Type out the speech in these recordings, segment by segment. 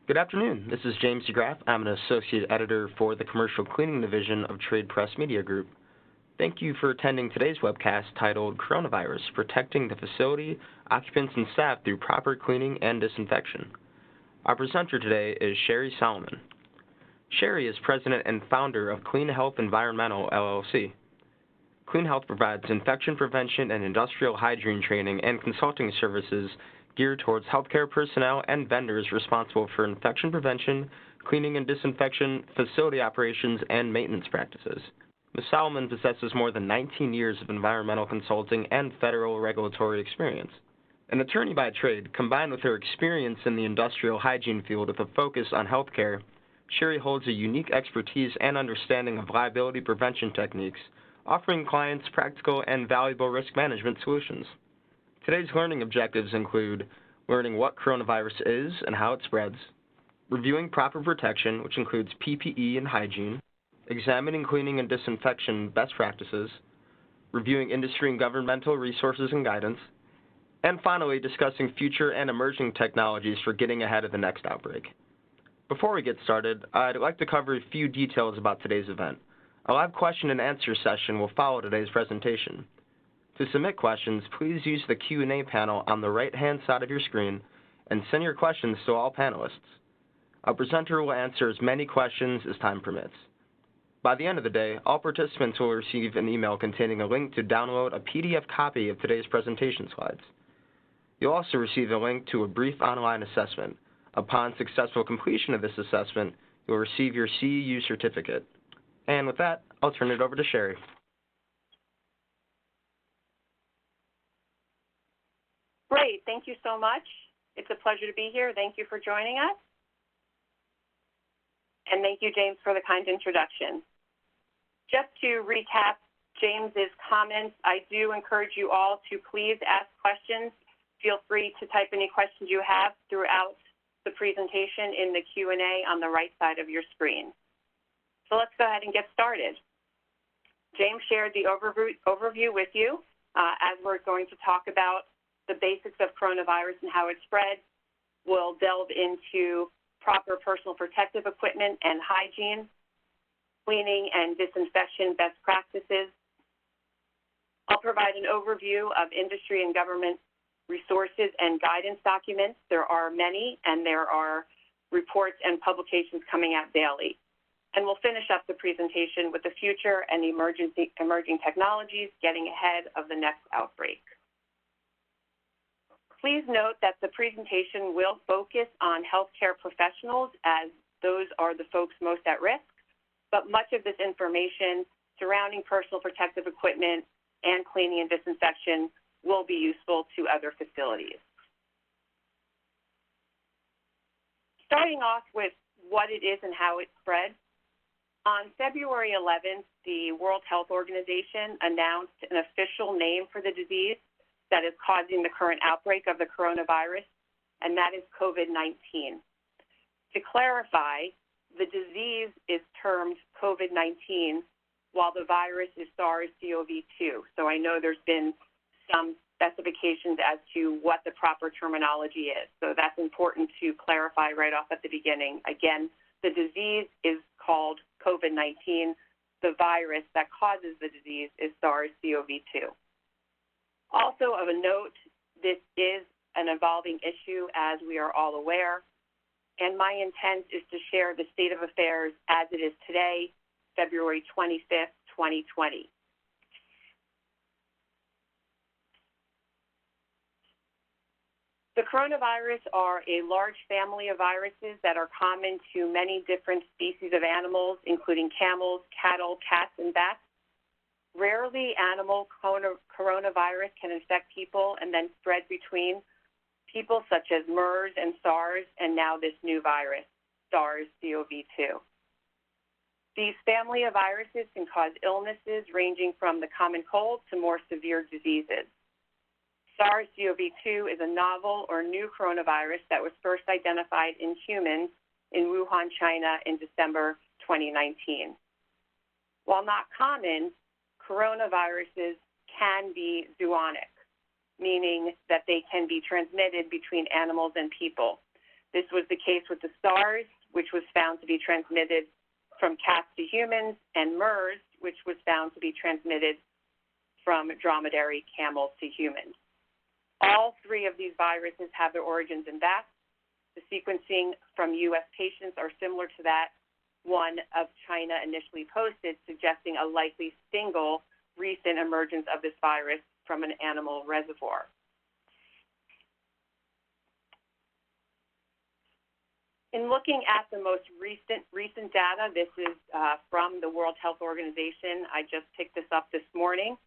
Good afternoon. This is James DeGraff. I'm an associate editor for the Commercial Cleaning Division of Trade Press Media Group. Thank you for attending today's webcast titled Coronavirus, Protecting the Facility, Occupants, and Staff Through Proper Cleaning and Disinfection. Our presenter today is Sherry Solomon. Sherry is president and founder of Clean Health Environmental, LLC. Clean Health provides infection prevention and industrial hygiene training and consulting services geared towards healthcare personnel and vendors responsible for infection prevention, cleaning and disinfection, facility operations, and maintenance practices. Ms. Solomon possesses more than 19 years of environmental consulting and federal regulatory experience. An attorney by trade, combined with her experience in the industrial hygiene field with a focus on healthcare, Sherry holds a unique expertise and understanding of liability prevention techniques, offering clients practical and valuable risk management solutions. Today's learning objectives include learning what coronavirus is and how it spreads, reviewing proper protection, which includes PPE and hygiene, examining cleaning and disinfection best practices, reviewing industry and governmental resources and guidance, and finally, discussing future and emerging technologies for getting ahead of the next outbreak. Before we get started, I'd like to cover a few details about today's event. A live question and answer session will follow today's presentation. To submit questions, please use the Q&A panel on the right-hand side of your screen and send your questions to all panelists. Our presenter will answer as many questions as time permits. By the end of the day, all participants will receive an email containing a link to download a PDF copy of today's presentation slides. You'll also receive a link to a brief online assessment. Upon successful completion of this assessment, you'll receive your CEU certificate. And with that, I'll turn it over to Sherry. Great. Thank you so much. It's a pleasure to be here. Thank you for joining us. And thank you, James, for the kind introduction. Just to recap James's comments, I do encourage you all to please ask questions. Feel free to type any questions you have throughout the presentation in the Q&A on the right side of your screen. So let's go ahead and get started. James shared the overview with you as we're going to talk about the basics of coronavirus and how it spreads. We'll delve into proper personal protective equipment and hygiene, cleaning and disinfection best practices. I'll provide an overview of industry and government resources and guidance documents. There are many, and there are reports and publications coming out daily. And we'll finish up the presentation with the future and the emerging technologies getting ahead of the next outbreak. Please note that the presentation will focus on healthcare professionals, as those are the folks most at risk, but much of this information surrounding personal protective equipment and cleaning and disinfection will be useful to other facilities. Starting off with what it is and how it spreads, on February 11th, the World Health Organization announced an official name for the disease that is causing the current outbreak of the coronavirus, and that is COVID-19. To clarify, the disease is termed COVID-19 while the virus is SARS-CoV-2. So I know there's been some specifications as to what the proper terminology is. So that's important to clarify right off at the beginning. Again, the disease is called COVID-19. The virus that causes the disease is SARS-CoV-2. Also of a note, this is an evolving issue, as we are all aware, and my intent is to share the state of affairs as it is today, February 25th, 2020. The coronavirus are a large family of viruses that are common to many different species of animals, including camels, cattle, cats, and bats. Rarely, animal coronavirus can infect people and then spread between people, such as MERS and SARS, and now this new virus, SARS-CoV-2. These family of viruses can cause illnesses ranging from the common cold to more severe diseases. SARS-CoV-2 is a novel or new coronavirus that was first identified in humans in Wuhan, China in December 2019. While not common, coronaviruses can be zoonotic, meaning that they can be transmitted between animals and people. This was the case with the SARS, which was found to be transmitted from cats to humans, and MERS, which was found to be transmitted from dromedary camels to humans. All three of these viruses have their origins in bats. The sequencing from U.S. patients are similar to that one of China initially posted, suggesting a likely single recent emergence of this virus from an animal reservoir. In looking at the most recent data, this is from the World Health Organization. I just picked this up this morning.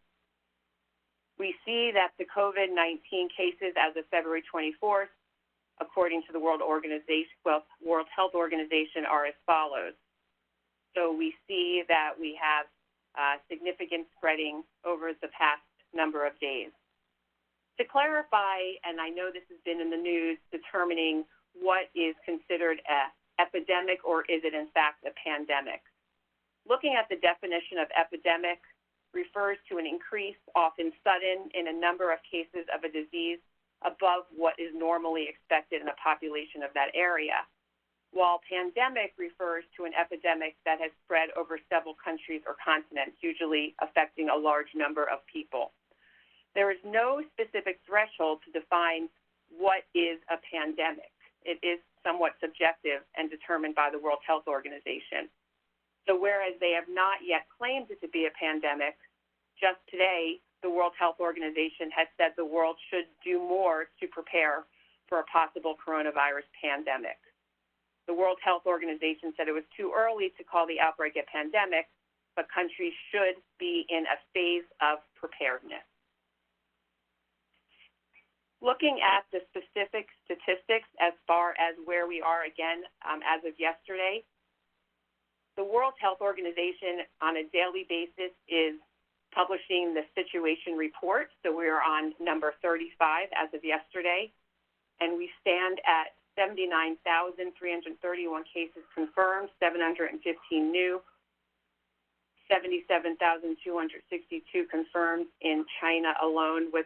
We see that the COVID-19 cases as of February 24th, according to the World Health Organization, are as follows. So we see that we have significant spreading over the past number of days. To clarify, and I know this has been in the news, determining what is considered an epidemic or is it in fact a pandemic. Looking at the definition of epidemic refers to an increase, often sudden, in a number of cases of a disease above what is normally expected in a population of that area, while pandemic refers to an epidemic that has spread over several countries or continents, usually affecting a large number of people. There is no specific threshold to define what is a pandemic. It is somewhat subjective and determined by the World Health Organization. So whereas they have not yet claimed it to be a pandemic, just today the World Health Organization has said the world should do more to prepare for a possible coronavirus pandemic. The World Health Organization said it was too early to call the outbreak a pandemic, but countries should be in a phase of preparedness. Looking at the specific statistics as far as where we are again as of yesterday, the World Health Organization on a daily basis is publishing the situation report. So we are on number 35 as of yesterday, and we stand at 79,331 cases confirmed, 715 new, 77,262 confirmed in China alone, with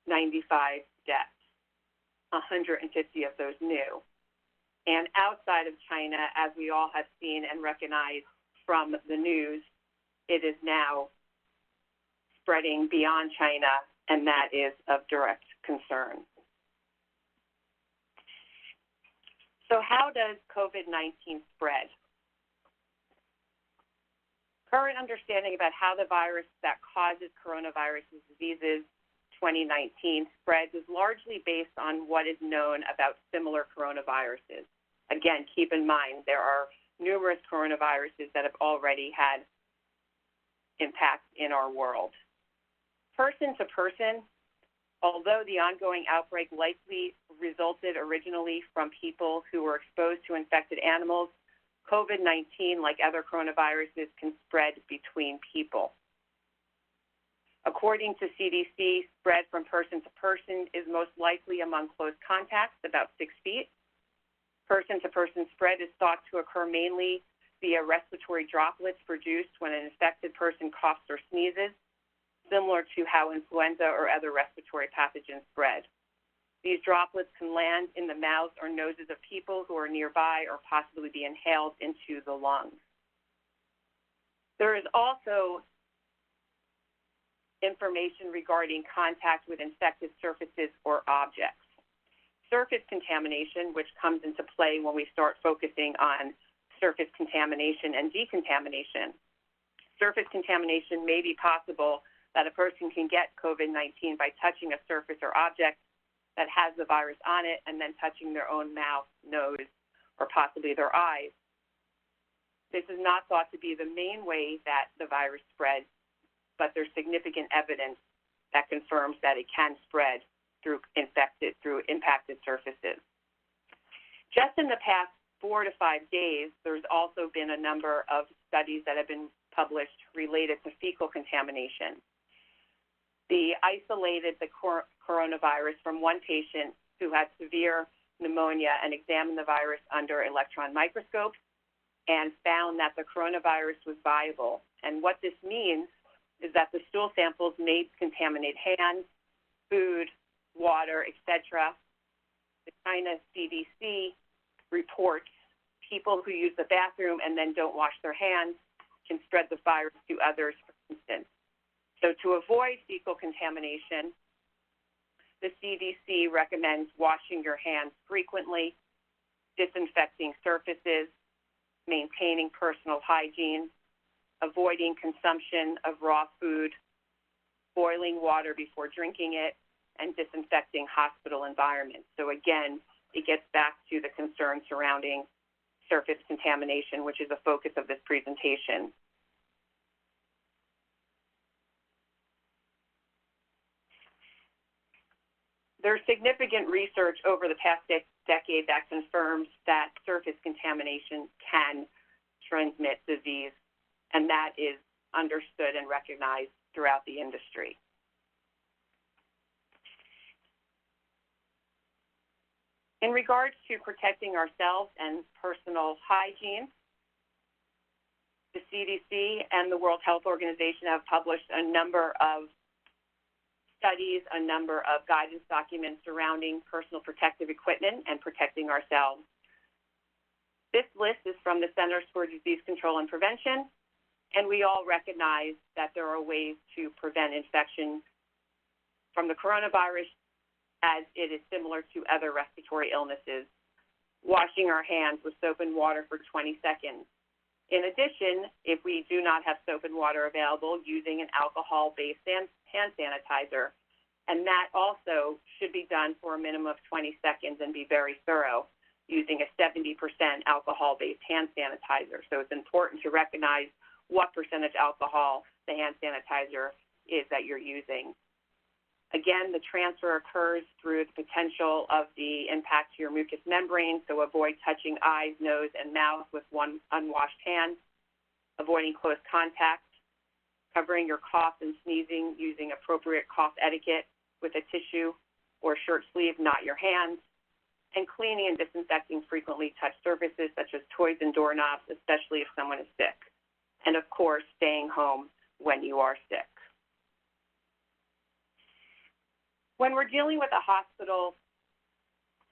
95 deaths, 150 of those new. And outside of China, as we all have seen and recognized from the news, it is now spreading beyond China, and that is of direct concern. So how does COVID-19 spread? Current understanding about how the virus that causes coronavirus diseases 2019 spreads is largely based on what is known about similar coronaviruses. Again, keep in mind there are numerous coronaviruses that have already had impacts in our world. Person to person, although the ongoing outbreak likely resulted originally from people who were exposed to infected animals, COVID-19, like other coronaviruses, can spread between people. According to CDC, spread from person to person is most likely among close contacts, about 6 feet. Person-to-person spread is thought to occur mainly via respiratory droplets produced when an infected person coughs or sneezes, similar to how influenza or other respiratory pathogens spread. These droplets can land in the mouths or noses of people who are nearby or possibly be inhaled into the lungs. There is also information regarding contact with infected surfaces or objects. Surface contamination, which comes into play when we start focusing on surface contamination and decontamination. Surface contamination may be possible that a person can get COVID-19 by touching a surface or object that has the virus on it and then touching their own mouth, nose, or possibly their eyes. This is not thought to be the main way that the virus spreads, but there's significant evidence that confirms that it can spread through impacted surfaces. Just in the past 4 to 5 days, there's also been a number of studies that have been published related to fecal contamination. They isolated the coronavirus from one patient who had severe pneumonia and examined the virus under electron microscopes and found that the coronavirus was viable. And what this means is that the stool samples may contaminate hands, food, water, etc., the China CDC reports people who use the bathroom and then don't wash their hands can spread the virus to others, for instance. So to avoid fecal contamination, the CDC recommends washing your hands frequently, disinfecting surfaces, maintaining personal hygiene, avoiding consumption of raw food, boiling water before drinking it, and disinfecting hospital environments. So again, it gets back to the concern surrounding surface contamination, which is a focus of this presentation. There's significant research over the past decade that confirms that surface contamination can transmit disease, and that is understood and recognized throughout the industry. In regards to protecting ourselves and personal hygiene, the CDC and the World Health Organization have published a number of studies, a number of guidance documents surrounding personal protective equipment and protecting ourselves. This list is from the Centers for Disease Control and Prevention, and we all recognize that there are ways to prevent infection from the coronavirus, as it is similar to other respiratory illnesses. Washing our hands with soap and water for 20 seconds. In addition, if we do not have soap and water available, using an alcohol-based hand sanitizer, and that also should be done for a minimum of 20 seconds and be very thorough, using a 70% alcohol-based hand sanitizer. So it's important to recognize what percentage alcohol the hand sanitizer is that you're using. Again, the transfer occurs through the potential of the impact to your mucous membrane, so avoid touching eyes, nose, and mouth with one unwashed hand, avoiding close contact, covering your cough and sneezing using appropriate cough etiquette with a tissue or shirt sleeve, not your hands, and cleaning and disinfecting frequently touched surfaces such as toys and doorknobs, especially if someone is sick. And of course, staying home when you are sick. When we're dealing with a hospital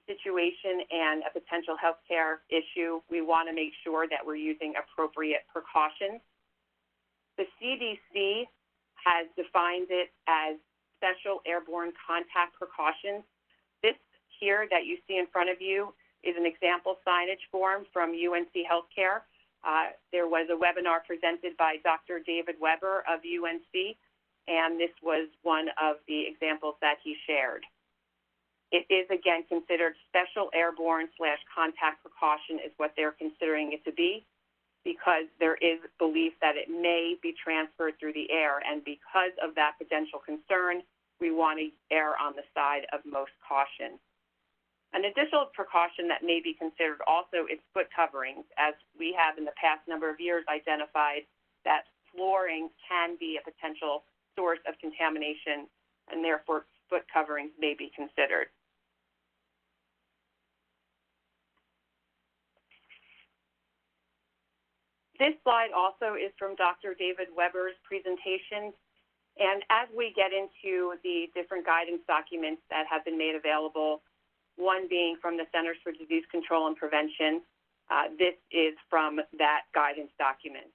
situation and a potential healthcare issue, we want to make sure that we're using appropriate precautions. The CDC has defined it as special airborne contact precautions. This here that you see in front of you is an example signage form from UNC Healthcare. There was a webinar presented by Dr. David Weber of UNC, and this was one of the examples that he shared. It is, again, considered special airborne/contact precaution is what they're considering it to be, because there is belief that it may be transferred through the air, and because of that potential concern, we want to err on the side of most caution. An additional precaution that may be considered also is foot coverings, as we have in the past number of years identified that flooring can be a potential source of contamination, and therefore foot coverings may be considered. This slide also is from Dr. David Weber's presentation, and as we get into the different guidance documents that have been made available, one being from the Centers for Disease Control and Prevention, this is from that guidance document.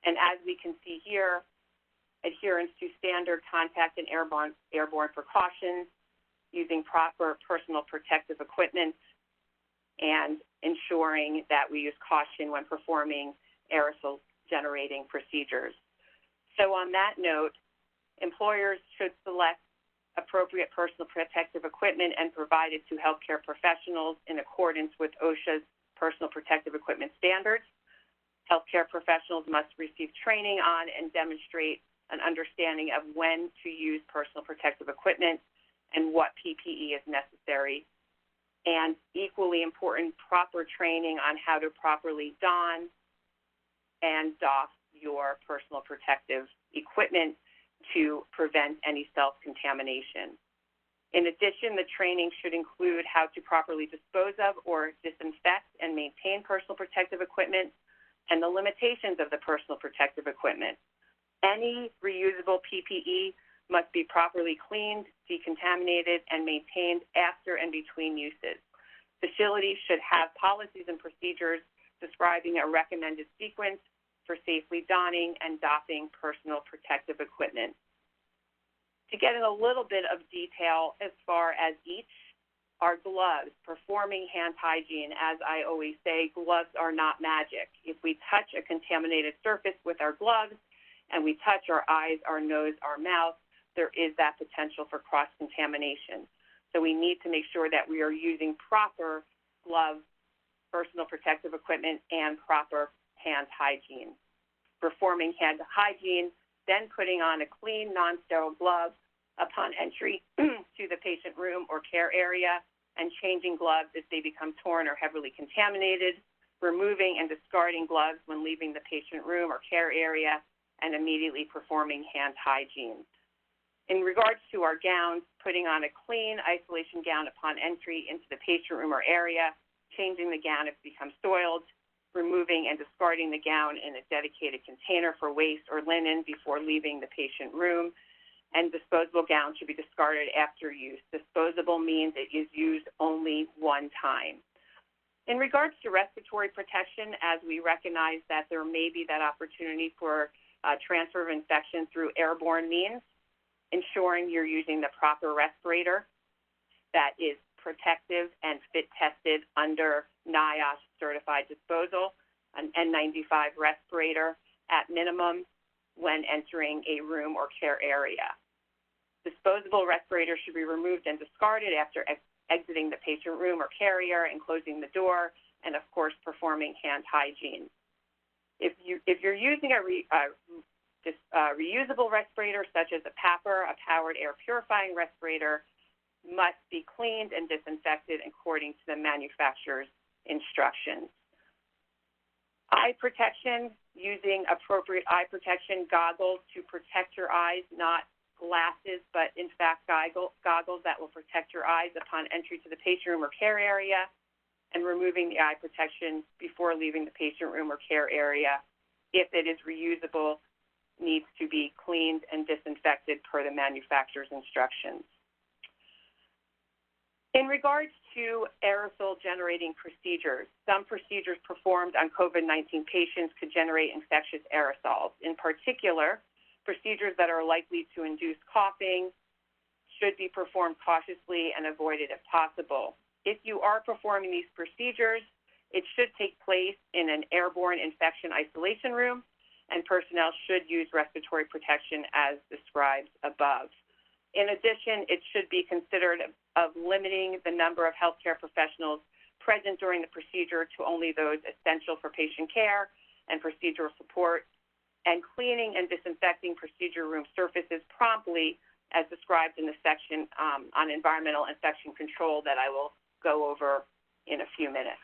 And as we can see here, adherence to standard contact and airborne precautions, using proper personal protective equipment, and ensuring that we use caution when performing aerosol-generating procedures. So on that note, employers should select appropriate personal protective equipment and provide it to healthcare professionals in accordance with OSHA's personal protective equipment standards. Healthcare professionals must receive training on and demonstrate an understanding of when to use personal protective equipment and what PPE is necessary. And equally important, proper training on how to properly don and doff your personal protective equipment to prevent any self-contamination. In addition, the training should include how to properly dispose of or disinfect and maintain personal protective equipment and the limitations of the personal protective equipment. Any reusable PPE must be properly cleaned, decontaminated, and maintained after and between uses. Facilities should have policies and procedures describing a recommended sequence for safely donning and doffing personal protective equipment. To get in a little bit of detail as far as each, our gloves, performing hand hygiene. As I always say, gloves are not magic. If we touch a contaminated surface with our gloves and we touch our eyes, our nose, our mouth, there is that potential for cross-contamination. So we need to make sure that we are using proper gloves, personal protective equipment, and proper hand hygiene. Performing hand hygiene, then putting on a clean, non-sterile glove upon entry to the patient room or care area, and changing gloves if they become torn or heavily contaminated, removing and discarding gloves when leaving the patient room or care area, and immediately performing hand hygiene. In regards to our gowns, putting on a clean isolation gown upon entry into the patient room or area, changing the gown if it becomes soiled, removing and discarding the gown in a dedicated container for waste or linen before leaving the patient room, and disposable gowns should be discarded after use. Disposable means it is used only one time. In regards to respiratory protection, as we recognize that there may be that opportunity for transfer of infection through airborne means, ensuring you're using the proper respirator that is protective and fit tested under NIOSH certified disposal, an N95 respirator at minimum when entering a room or care area. Disposable respirators should be removed and discarded after exiting the patient room or carrier and closing the door, and of course performing hand hygiene. If you're using a reusable respirator such as a PAPR, a powered air purifying respirator, must be cleaned and disinfected according to the manufacturer's instructions. Eye protection, using appropriate eye protection goggles to protect your eyes, not glasses, but in fact goggles that will protect your eyes upon entry to the patient room or care area, and removing the eye protection before leaving the patient room or care area. If it is reusable, needs to be cleaned and disinfected per the manufacturer's instructions. In regards to aerosol generating procedures, some procedures performed on COVID-19 patients could generate infectious aerosols. In particular, procedures that are likely to induce coughing should be performed cautiously and avoided if possible. If you are performing these procedures, it should take place in an airborne infection isolation room, and personnel should use respiratory protection as described above. In addition, it should be considered of limiting the number of healthcare professionals present during the procedure to only those essential for patient care and procedural support, and cleaning and disinfecting procedure room surfaces promptly as described in the section on environmental infection control that I will go over in a few minutes.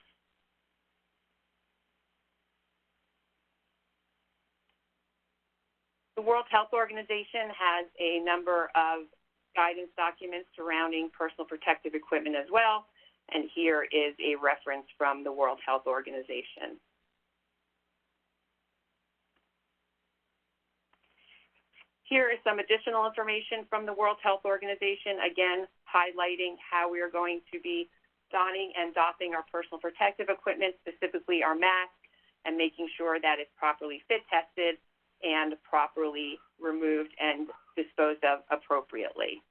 The World Health Organization has a number of guidance documents surrounding personal protective equipment as well, and here is a reference from the World Health Organization. Here is some additional information from the World Health Organization, again, highlighting how we are going to be donning and doffing our personal protective equipment, specifically our mask, and making sure that it's properly fit tested and properly removed and disposed of appropriately.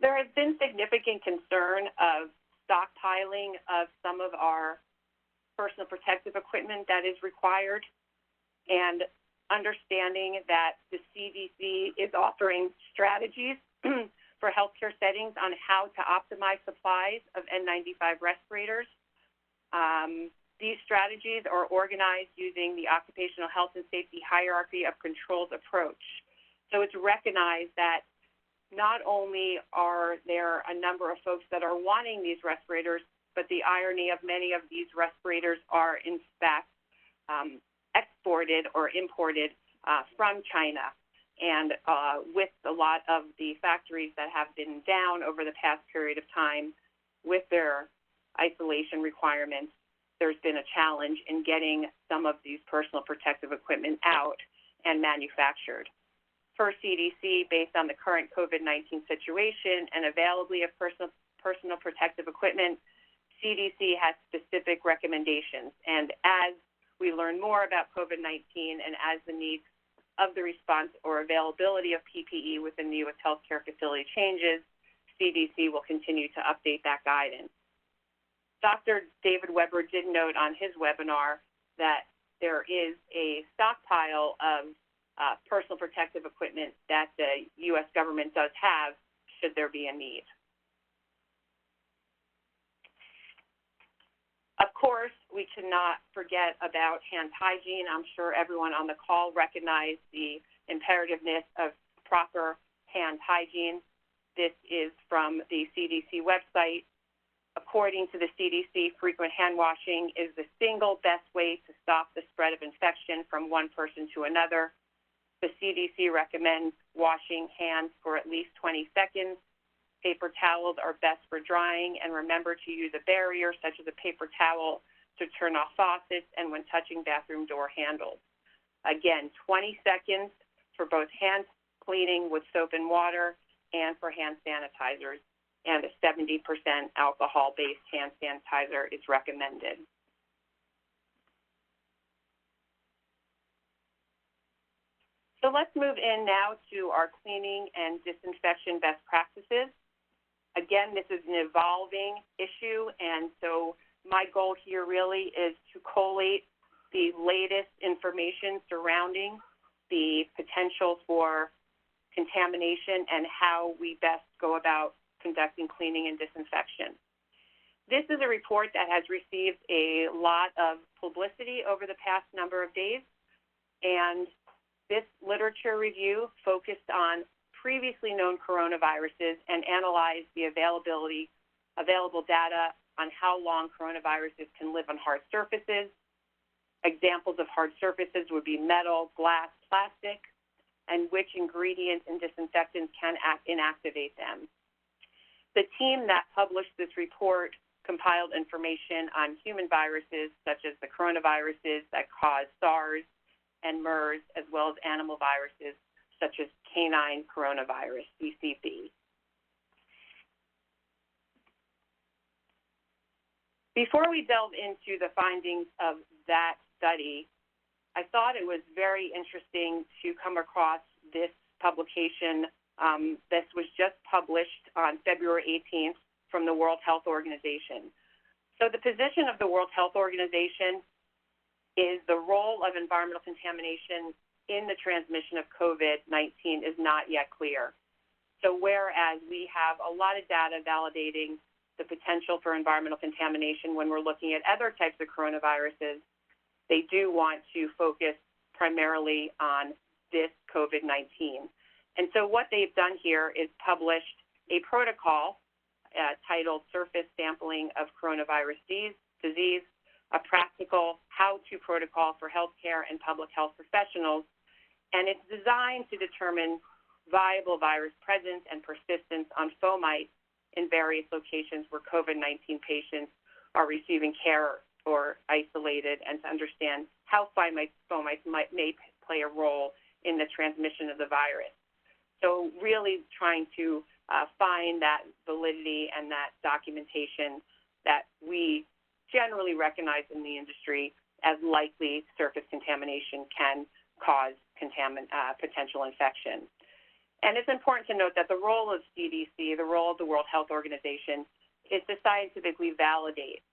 There has been significant concern of stockpiling of some of our personal protective equipment that is required, and understanding that the CDC is offering strategies for healthcare settings on how to optimize supplies of N95 respirators. These strategies are organized using the Occupational Health and Safety Hierarchy of Controls approach. So it's recognized that not only are there a number of folks that are wanting these respirators, but the irony of many of these respirators are in fact exported or imported from China. And with a lot of the factories that have been down over the past period of time with their isolation requirements, there's been a challenge in getting some of these personal protective equipment out and manufactured. Per CDC, based on the current COVID-19 situation and availability of personal protective equipment, CDC has specific recommendations. And as we learn more about COVID-19 and as the needs of the response or availability of PPE within the U.S. healthcare facility changes, CDC will continue to update that guidance. Dr. David Weber did note on his webinar that there is a stockpile of personal protective equipment that the U.S. government does have should there be a need. Of course, we cannot forget about hand hygiene. I'm sure everyone on the call recognizes the imperativeness of proper hand hygiene. This is from the CDC website. According to the CDC, frequent hand washing is the single best way to stop the spread of infection from one person to another. The CDC recommends washing hands for at least 20 seconds. Paper towels are best for drying, and remember to use a barrier, such as a paper towel, to turn off faucets and when touching bathroom door handles. Again, 20 seconds for both hand cleaning with soap and water and for hand sanitizers, and a 70% alcohol-based hand sanitizer is recommended. So let's move in now to our cleaning and disinfection best practices. Again, this is an evolving issue, and so my goal here really is to collate the latest information surrounding the potential for contamination and how we best go about conducting cleaning and disinfection. This is a report that has received a lot of publicity over the past number of days, and this literature review focused on previously known coronaviruses and analyzed the available data on how long coronaviruses can live on hard surfaces. Examples of hard surfaces would be metal, glass, plastic, and which ingredients and disinfectants can inactivate them. The team that published this report compiled information on human viruses such as the coronaviruses that cause SARS and MERS, as well as animal viruses such as canine coronavirus, CCV. Before we delve into the findings of that study, I thought it was very interesting to come across this publication. This was just published on February 18th from the World Health Organization. So the position of the World Health Organization is the role of environmental contamination in the transmission of COVID-19 is not yet clear. So whereas we have a lot of data validating the potential for environmental contamination when we're looking at other types of coronaviruses, they do want to focus primarily on this COVID-19. And so what they've done here is published a protocol titled Surface Sampling of Coronavirus Disease, a practical how-to protocol for healthcare and public health professionals, and it's designed to determine viable virus presence and persistence on fomites in various locations where COVID-19 patients are receiving care or isolated, and to understand how fomites may play a role in the transmission of the virus. So really trying to find that validity and that documentation that we generally recognize in the industry as likely surface contamination can cause potential infection. And it's important to note that the role of CDC, the role of the World Health Organization, is to scientifically validate.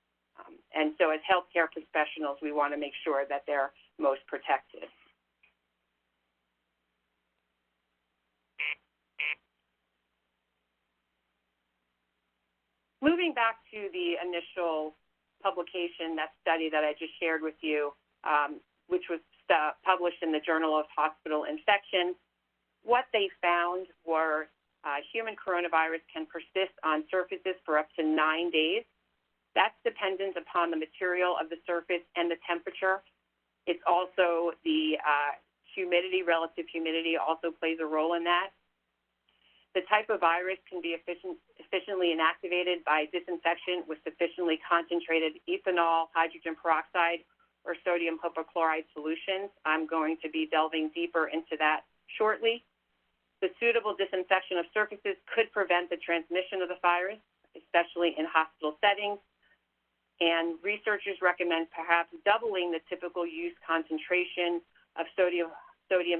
And so as healthcare professionals, we want to make sure that they're most protected. Moving back to the initial publication, that study that I just shared with you, which was published in the Journal of Hospital Infection, what they found were human coronavirus can persist on surfaces for up to 9 days. That's dependent upon the material of the surface and the temperature. It's also the humidity, relative humidity also plays a role in that. The type of virus can be efficiently inactivated by disinfection with sufficiently concentrated ethanol, hydrogen peroxide, or sodium hypochlorite solutions. I'm going to be delving deeper into that shortly. The suitable disinfection of surfaces could prevent the transmission of the virus, especially in hospital settings. And researchers recommend perhaps doubling the typical use concentration of sodium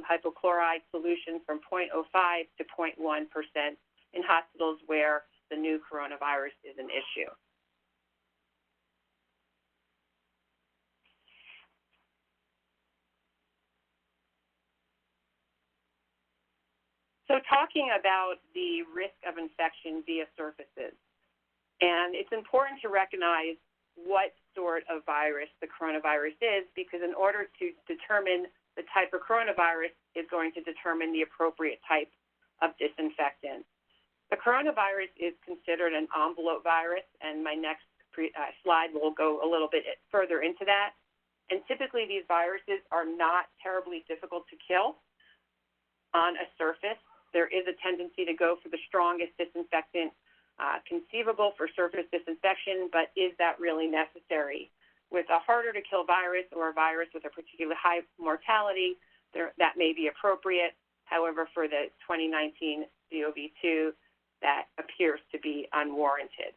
hypochlorite solution from 0.05 to 0.1% in hospitals where the new coronavirus is an issue. So talking about the risk of infection via surfaces, and it's important to recognize what sort of virus the coronavirus is, because in order to determine the type of coronavirus is going to determine the appropriate type of disinfectant. The coronavirus is considered an envelope virus, and my next slide will go a little bit further into that. And typically these viruses are not terribly difficult to kill on a surface. There is a tendency to go for the strongest disinfectant conceivable for surface disinfection, but is that really necessary? With a harder to kill virus or a virus with a particularly high mortality, that may be appropriate. However, for the 2019 CoV-2, that appears to be unwarranted.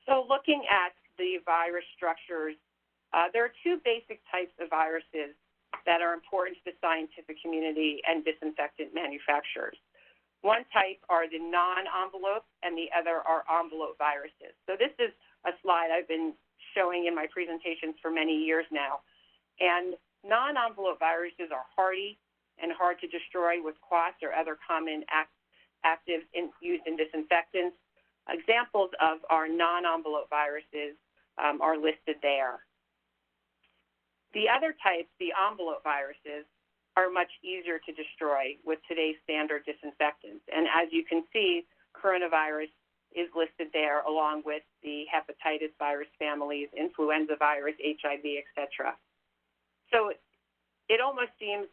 So looking at the virus structures, there are two basic types of viruses that are important to the scientific community and disinfectant manufacturers. One type are the non-envelope, and the other are envelope viruses. So this is a slide I've been showing in my presentations for many years now. And non-envelope viruses are hardy and hard to destroy with quats or other common actives used in disinfectants. Examples of our non-envelope viruses are listed there. The other types, the envelope viruses, are much easier to destroy with today's standard disinfectants. And as you can see, coronavirus is listed there along with the hepatitis virus families, influenza virus, HIV, etc. So it almost seems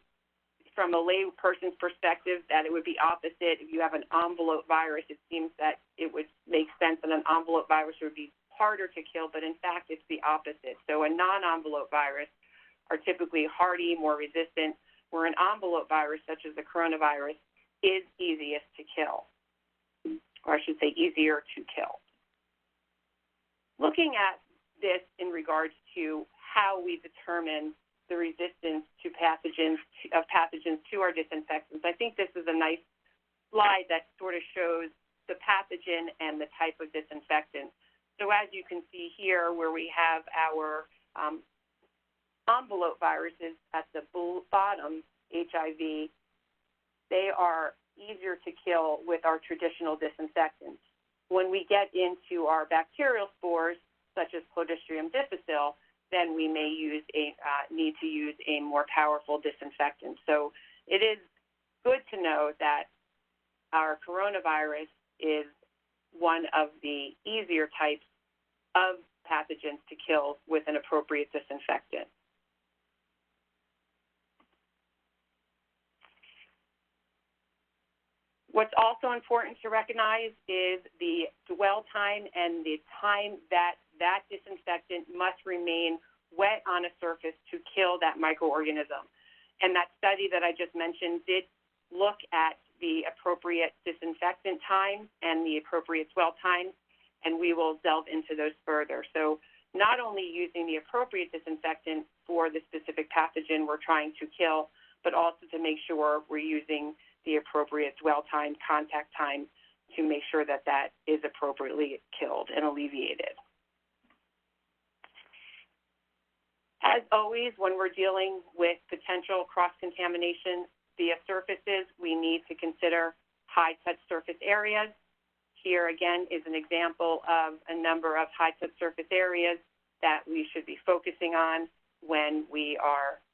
from a lay person's perspective that it would be opposite. If you have an envelope virus, it seems that it would make sense that an envelope virus would be harder to kill, but in fact it's the opposite. So a non-envelope virus are typically hardy, more resistant, where an envelope virus, such as the coronavirus, is easiest to kill, or I should say easier to kill. Looking at this in regards to how we determine the resistance to pathogens to our disinfectants, I think this is a nice slide that sort of shows the pathogen and the type of disinfectant. So as you can see here, where we have our envelope viruses at the bottom, HIV, they are easier to kill with our traditional disinfectants. When we get into our bacterial spores, such as Clostridium difficile, then we may need to use a more powerful disinfectant. So it is good to know that our coronavirus is one of the easier types of pathogens to kill with an appropriate disinfectant. What's also important to recognize is the dwell time and the time that that disinfectant must remain wet on a surface to kill that microorganism. And that study that I just mentioned did look at the appropriate disinfectant time and the appropriate dwell time, and we will delve into those further. So not only using the appropriate disinfectant for the specific pathogen we're trying to kill, but also to make sure we're using the appropriate dwell time, contact time, to make sure that that is appropriately killed and alleviated. As always, when we're dealing with potential cross-contamination via surfaces, we need to consider high-touch surface areas. Here, again, is an example of a number of high-touch surface areas that we should be focusing on when we are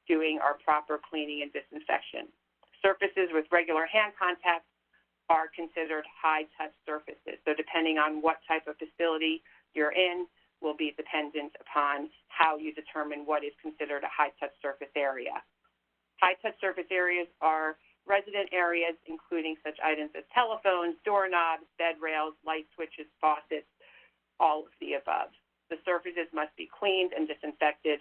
doing our proper cleaning and disinfection. Surfaces with regular hand contact are considered high-touch surfaces. So depending on what type of facility you're in will be dependent upon how you determine what is considered a high-touch surface area. High-touch surface areas are resident areas, including such items as telephones, doorknobs, bed rails, light switches, faucets, all of the above. The surfaces must be cleaned and disinfected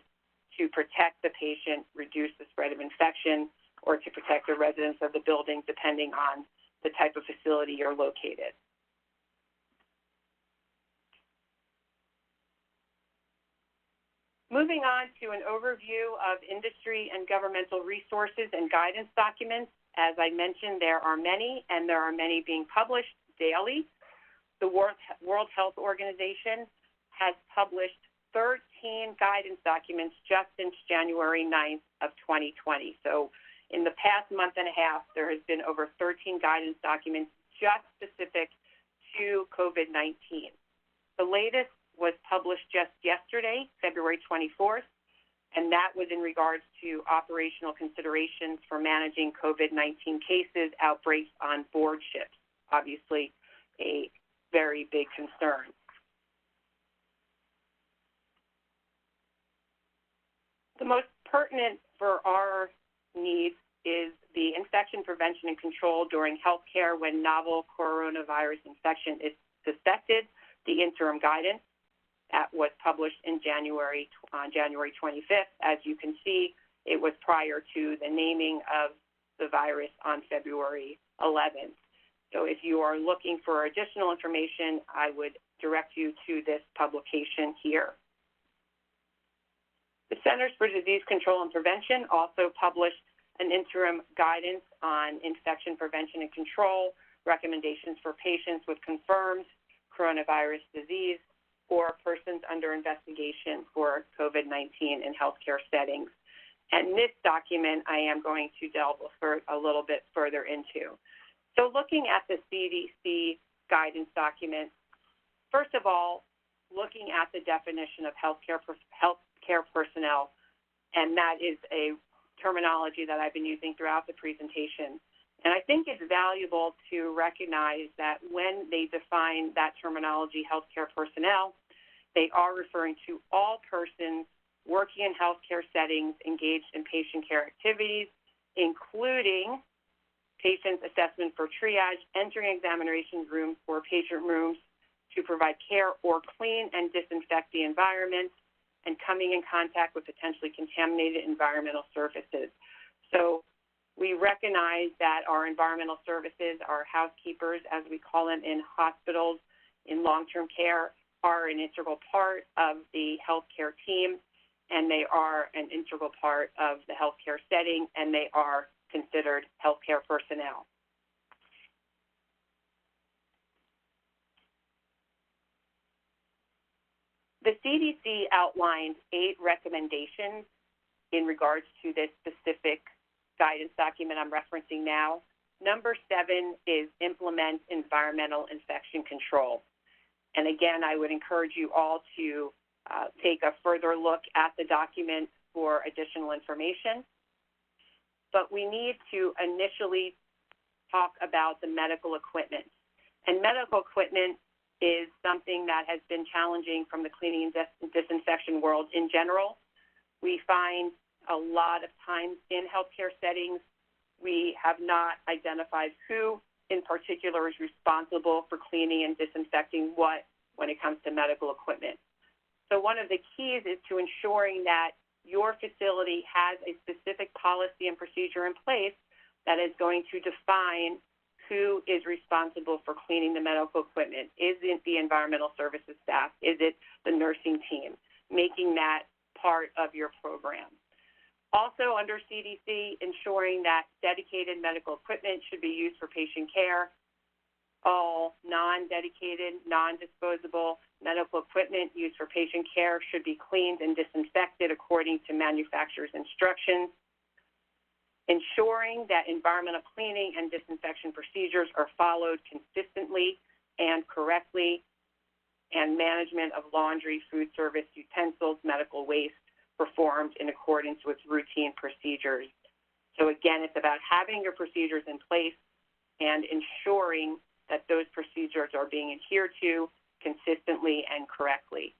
to protect the patient, reduce the spread of infection, or to protect the residents of the building, depending on the type of facility you're located. Moving on to an overview of industry and governmental resources and guidance documents. As I mentioned, there are many, and there are many being published daily. The World Health Organization has published 13 guidance documents just since January 9th of 2020. So in the past month and a half, there has been over 13 guidance documents just specific to COVID-19. The latest was published just yesterday, February 24th, and that was in regards to operational considerations for managing COVID-19 cases, outbreaks on board ships. Obviously, a very big concern. The most pertinent for our needs is the infection prevention and control during healthcare when novel coronavirus infection is suspected, the interim guidance. That was published in on January 25th. As you can see, it was prior to the naming of the virus on February 11th. So if you are looking for additional information, I would direct you to this publication here. The Centers for Disease Control and Prevention also published an interim guidance on infection prevention and control, recommendations for patients with confirmed coronavirus disease, or persons under investigation for COVID-19 in healthcare settings. And this document I am going to delve a little bit further into. So looking at the CDC guidance document, first of all, looking at the definition of healthcare personnel, and that is a terminology that I've been using throughout the presentation. And I think it's valuable to recognize that when they define that terminology, healthcare personnel, they are referring to all persons working in healthcare settings engaged in patient care activities, including patient assessment for triage, entering examination rooms or patient rooms to provide care or clean and disinfect the environment, and coming in contact with potentially contaminated environmental surfaces. So we recognize that our environmental services, our housekeepers, as we call them in hospitals, in long-term care, are an integral part of the healthcare team, and they are an integral part of the healthcare setting, and they are considered healthcare personnel. The CDC outlined 8 recommendations in regards to this specific guidance document I'm referencing now. Number 7 is implement environmental infection control. And again, I would encourage you all to take a further look at the document for additional information. But we need to initially talk about the medical equipment. And medical equipment is something that has been challenging from the cleaning and disinfection world in general. We find a lot of times in healthcare settings, we have not identified who in particular is responsible for cleaning and disinfecting what when it comes to medical equipment. So one of the keys is to ensuring that your facility has a specific policy and procedure in place that is going to define who is responsible for cleaning the medical equipment. Is it the environmental services staff? Is it the nursing team? Making that part of your program. Also under CDC, ensuring that dedicated medical equipment should be used for patient care. All non-dedicated, non-disposable medical equipment used for patient care should be cleaned and disinfected according to manufacturer's instructions. Ensuring that environmental cleaning and disinfection procedures are followed consistently and correctly, and management of laundry, food service, utensils, medical waste performed in accordance with routine procedures. So again, it's about having your procedures in place and ensuring that those procedures are being adhered to consistently and correctly.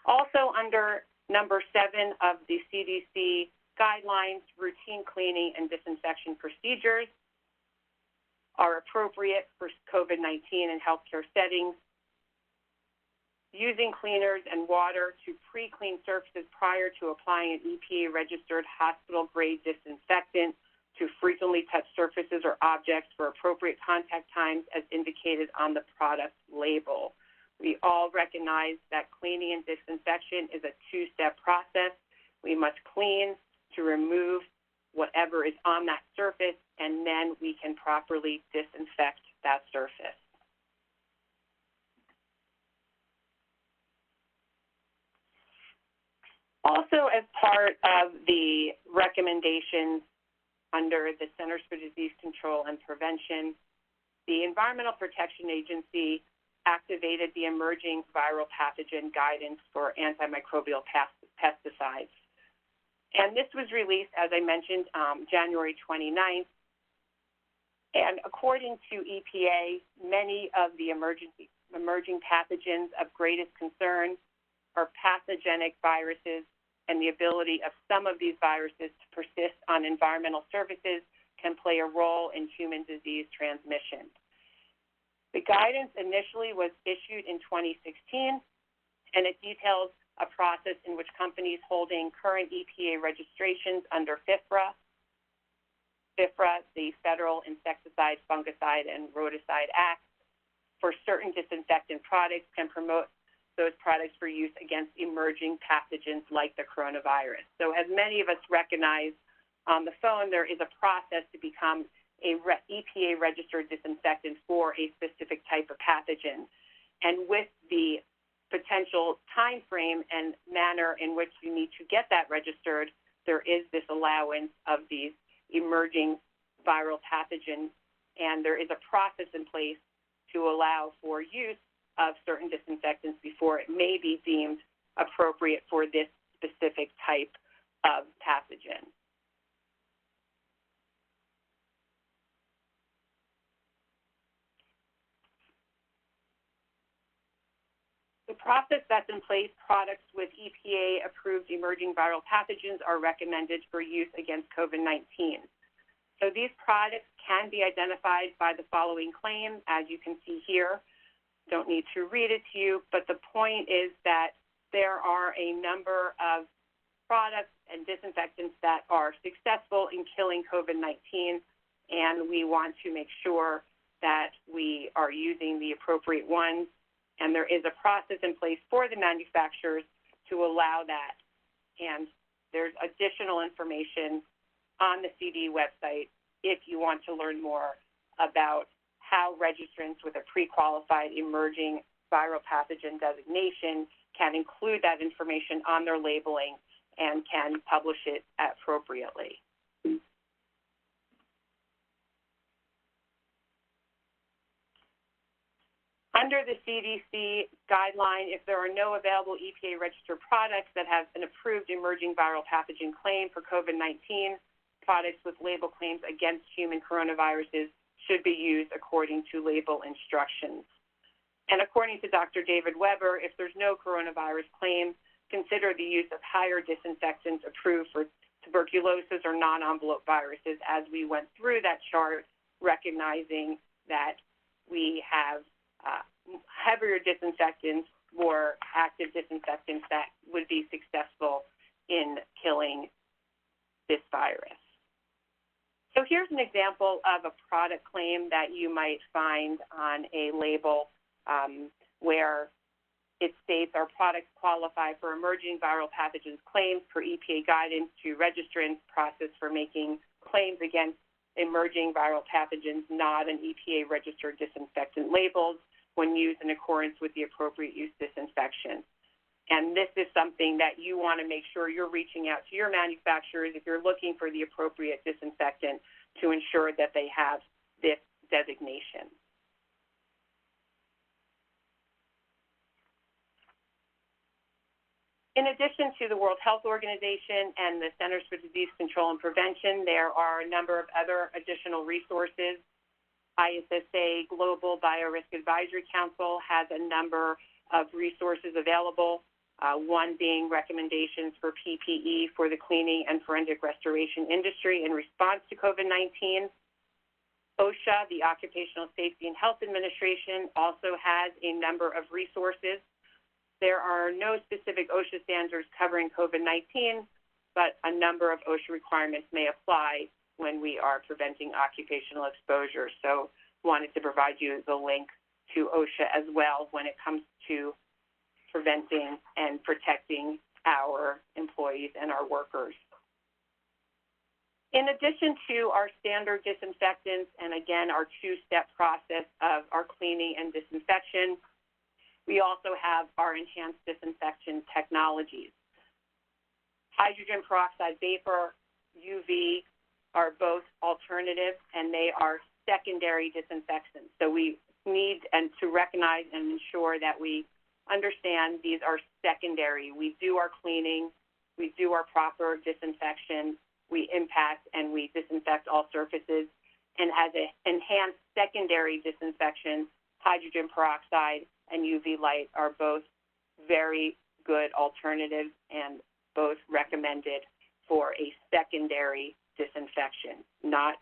Also under Number 7 of the CDC guidelines, routine cleaning and disinfection procedures are appropriate for COVID-19 and healthcare settings. Using cleaners and water to pre-clean surfaces prior to applying an EPA-registered hospital-grade disinfectant to frequently touch surfaces or objects for appropriate contact times as indicated on the product label. We all recognize that cleaning and disinfection is a two-step process. We must clean to remove whatever is on that surface, and then we can properly disinfect that surface. Also, as part of the recommendations under the Centers for Disease Control and Prevention, the Environmental Protection Agency activated the emerging viral pathogen guidance for antimicrobial pesticides. And this was released, as I mentioned, January 29th. And according to EPA, many of the emerging pathogens of greatest concern are pathogenic viruses, and the ability of some of these viruses to persist on environmental surfaces can play a role in human disease transmission. The guidance initially was issued in 2016, and it details a process in which companies holding current EPA registrations under FIFRA, the Federal Insecticide, Fungicide, and Roticide Act, for certain disinfectant products can promote those products for use against emerging pathogens like the coronavirus. So as many of us recognize on the phone, there is a process to become a EPA-registered disinfectant for a specific type of pathogen. And with the potential time frame and manner in which you need to get that registered, there is this allowance of these emerging viral pathogens, and there is a process in place to allow for use of certain disinfectants before it may be deemed appropriate for this specific type of pathogen. The process that's in place, products with EPA-approved emerging viral pathogens are recommended for use against COVID-19. So these products can be identified by the following claim, as you can see here. Don't need to read it to you, but the point is that there are a number of products and disinfectants that are successful in killing COVID-19, and we want to make sure that we are using the appropriate ones, and there is a process in place for the manufacturers to allow that. And there's additional information on the CD website if you want to learn more about how registrants with a pre-qualified emerging viral pathogen designation can include that information on their labeling and can publish it appropriately. Under the CDC guideline, if there are no available EPA-registered products that have an approved emerging viral pathogen claim for COVID-19, products with label claims against human coronaviruses should be used according to label instructions. And according to Dr. David Weber, if there's no coronavirus claim, consider the use of higher disinfectants approved for tuberculosis or non-envelope viruses, as we went through that chart, recognizing that we have heavier disinfectants or active disinfectants that would be successful in killing this virus. So here's an example of a product claim that you might find on a label where it states our products qualify for emerging viral pathogens claims per EPA guidance to registrants process for making claims against emerging viral pathogens, not an EPA-registered disinfectant labels when used in accordance with the appropriate use disinfection. And this is something that you want to make sure you're reaching out to your manufacturers if you're looking for the appropriate disinfectant to ensure that they have this designation. In addition to the World Health Organization and the Centers for Disease Control and Prevention, there are a number of other additional resources. ISSA Global Biorisk Advisory Council has a number of resources available. one being recommendations for PPE for the cleaning and forensic restoration industry in response to COVID-19. OSHA, the Occupational Safety and Health Administration, also has a number of resources. There are no specific OSHA standards covering COVID-19, but a number of OSHA requirements may apply when we are preventing occupational exposure. So wanted to provide you the link to OSHA as well when it comes to preventing and protecting our employees and our workers. In addition to our standard disinfectants and, again, our two-step process of our cleaning and disinfection, we also have our enhanced disinfection technologies. Hydrogen peroxide vapor, UV, are both alternatives, and they are secondary disinfectants. So we need to recognize and ensure that we understand these are secondary. We do our cleaning, we do our proper disinfection, we impact and we disinfect all surfaces. And as an enhanced secondary disinfection, hydrogen peroxide and UV light are both very good alternatives and both recommended for a secondary disinfection, not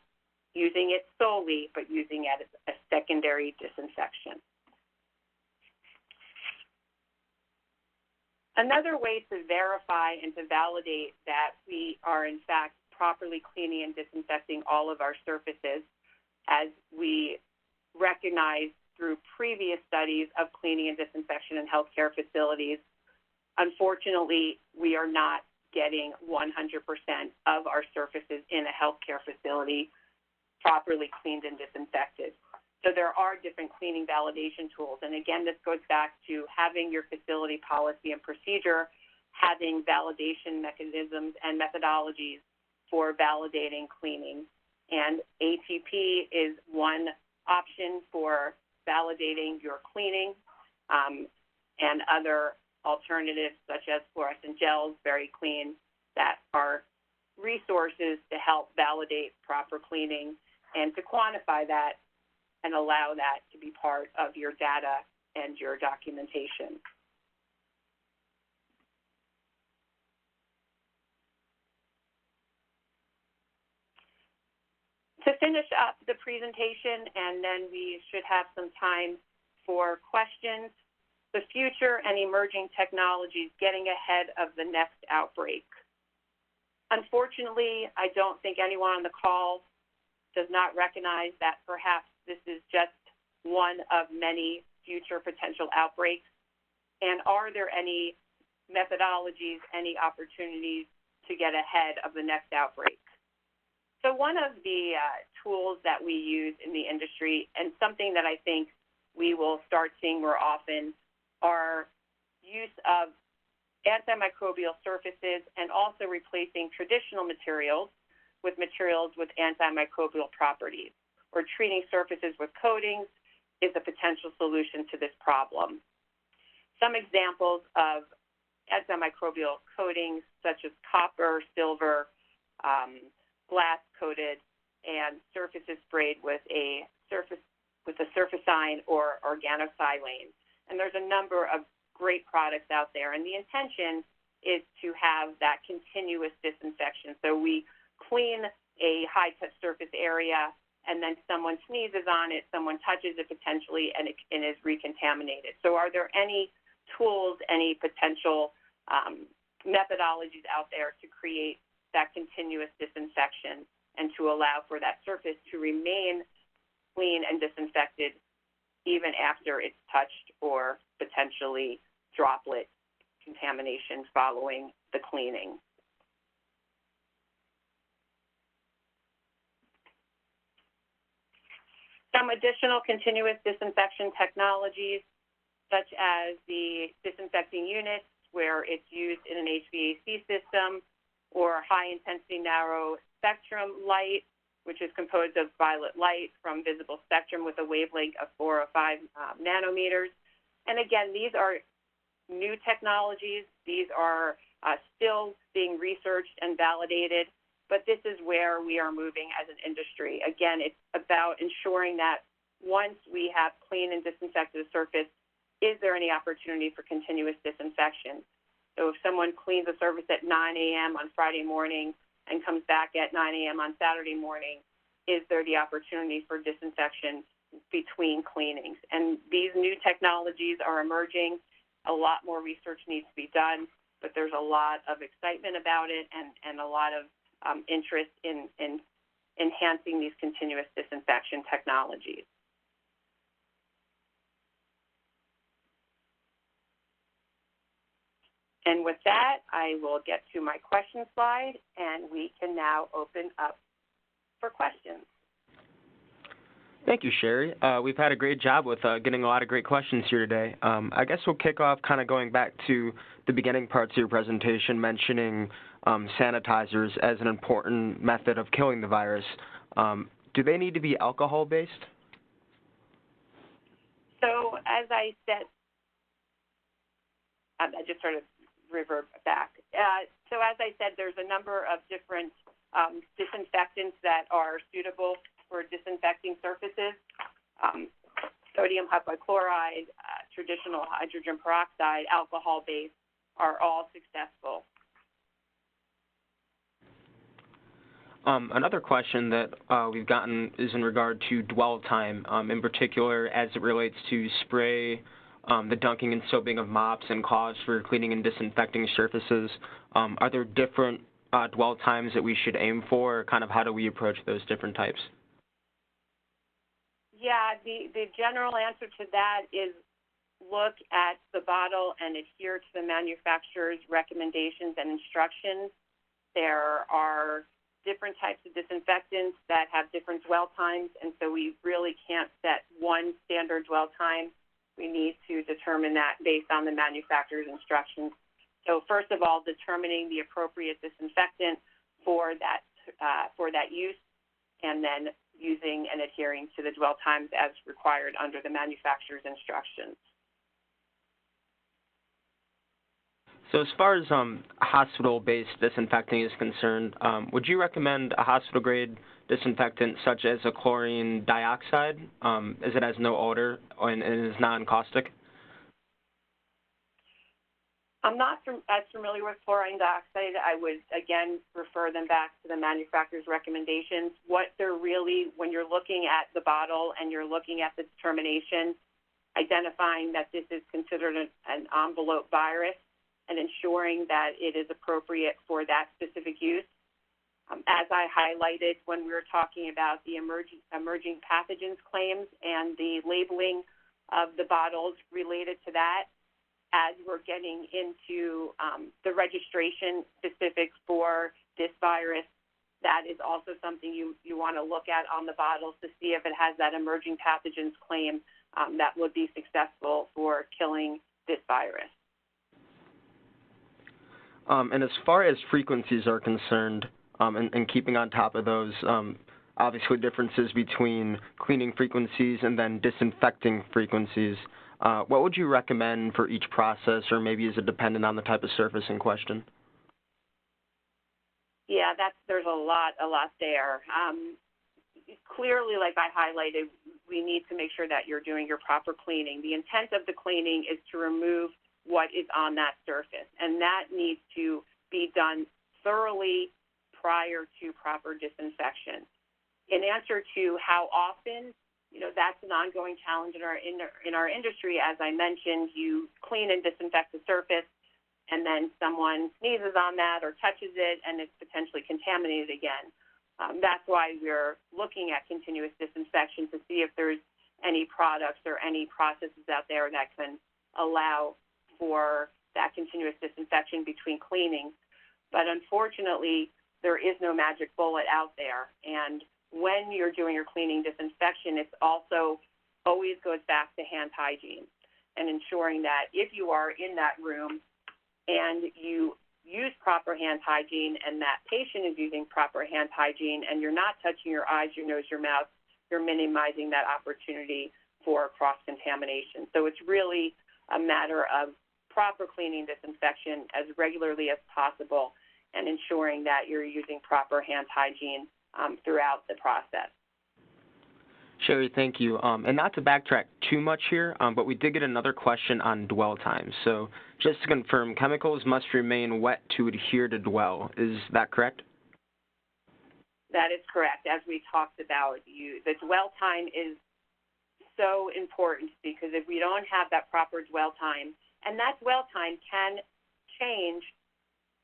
using it solely, but using it as a secondary disinfection. Another way to verify and to validate that we are, in fact, properly cleaning and disinfecting all of our surfaces, as we recognize through previous studies of cleaning and disinfection in healthcare facilities, unfortunately, we are not getting 100% of our surfaces in a healthcare facility properly cleaned and disinfected. So there are different cleaning validation tools. And again, this goes back to having your facility policy and procedure, having validation mechanisms and methodologies for validating cleaning. And ATP is one option for validating your cleaning, and other alternatives such as fluorescent gels, very clean, that are resources to help validate proper cleaning and to quantify that and allow that to be part of your data and your documentation. To finish up the presentation, and then we should have some time for questions, the future and emerging technologies getting ahead of the next outbreak. Unfortunately, I don't think anyone on the call does not recognize that perhaps this is just one of many future potential outbreaks. And are there any methodologies, any opportunities to get ahead of the next outbreak? So one of the tools that we use in the industry, and something that I think we will start seeing more often, are use of antimicrobial surfaces and also replacing traditional materials with materials with antimicrobial properties, or treating surfaces with coatings is a potential solution to this problem. Some examples of antimicrobial coatings such as copper, silver, glass-coated, and surfaces sprayed with a surfacine or organosilane. And there's a number of great products out there, and the intention is to have that continuous disinfection. So we clean a high-touch surface area, and then someone sneezes on it, someone touches it potentially, and it is recontaminated. So are there any tools, any potential methodologies out there to create that continuous disinfection and to allow for that surface to remain clean and disinfected even after it's touched or potentially droplet contamination following the cleaning? Some additional continuous disinfection technologies, such as the disinfecting units, where it's used in an HVAC system, or high-intensity narrow-spectrum light, which is composed of violet light from visible spectrum with a wavelength of 4 or 5 nanometers. And again, these are new technologies. These are still being researched and validated, but this is where we are moving as an industry. Again, it's about ensuring that once we have cleaned and disinfected a surface, is there any opportunity for continuous disinfection? So if someone cleans a surface at 9 a.m. on Friday morning and comes back at 9 a.m. on Saturday morning, is there the opportunity for disinfection between cleanings? And these new technologies are emerging. A lot more research needs to be done, but there's a lot of excitement about it and a lot of interest in enhancing these continuous disinfection technologies. And with that, I will get to my question slide, and we can now open up for questions. Thank you, Sherry. We've had a great job with getting a lot of great questions here today. I guess we'll kick off kind of going back to the beginning parts of your presentation, mentioning sanitizers as an important method of killing the virus. Do they need to be alcohol-based? So as I said, I just sort of revert back. So as I said, there's a number of different disinfectants that are suitable for disinfecting surfaces. Sodium hypochlorite, traditional hydrogen peroxide, alcohol-based are all successful. Another question that we've gotten is in regard to dwell time, in particular as it relates to spray, the dunking and soaping of mops and cloths for cleaning and disinfecting surfaces. Are there different dwell times that we should aim for? Kind of how do we approach those different types? Yeah, the general answer to that is look at the bottle and adhere to the manufacturer's recommendations and instructions. There are different types of disinfectants that have different dwell times, and so we really can't set one standard dwell time. We need to determine that based on the manufacturer's instructions. So first of all, determining the appropriate disinfectant for that use, and then using and adhering to the dwell times as required under the manufacturer's instructions. So as far as hospital-based disinfecting is concerned, would you recommend a hospital-grade disinfectant such as a chlorine dioxide, as it has no odor and is non-caustic? I'm not as familiar with chlorine dioxide. I would, again, refer them back to the manufacturer's recommendations. What they're really, when you're looking at the bottle and you're looking at the determination, identifying that this is considered an envelope virus and ensuring that it is appropriate for that specific use. As I highlighted when we were talking about the emerging pathogens claims and the labeling of the bottles related to that, as we're getting into the registration specific for this virus, that is also something you want to look at on the bottles to see if it has that emerging pathogens claim that would be successful for killing this virus. And as far as frequencies are concerned, and keeping on top of those, obviously differences between cleaning frequencies and then disinfecting frequencies, what would you recommend for each process, or maybe is it dependent on the type of surface in question? Yeah, there's a lot there. Clearly, like I highlighted, we need to make sure that you're doing your proper cleaning. The intent of the cleaning is to remove what is on that surface, and that needs to be done thoroughly prior to proper disinfection. In answer to how often, that's an ongoing challenge in our industry. As I mentioned, you clean and disinfect the surface, and then someone sneezes on that or touches it, and it's potentially contaminated again. That's why we're looking at continuous disinfection to see if there's any products or any processes out there that can allow for that continuous disinfection between cleanings. But unfortunately, there is no magic bullet out there. And when you're doing your cleaning disinfection, it also always goes back to hand hygiene and ensuring that if you are in that room and you use proper hand hygiene and that patient is using proper hand hygiene and you're not touching your eyes, your nose, your mouth, you're minimizing that opportunity for cross-contamination. So it's really a matter of proper cleaning disinfection as regularly as possible and ensuring that you're using proper hand hygiene throughout the process. Sherry, thank you. And not to backtrack too much here, but we did get another question on dwell time. So just to confirm, chemicals must remain wet to adhere to dwell. Is that correct? That is correct. As we talked about, the dwell time is so important because if we don't have that proper dwell time, and that dwell time can change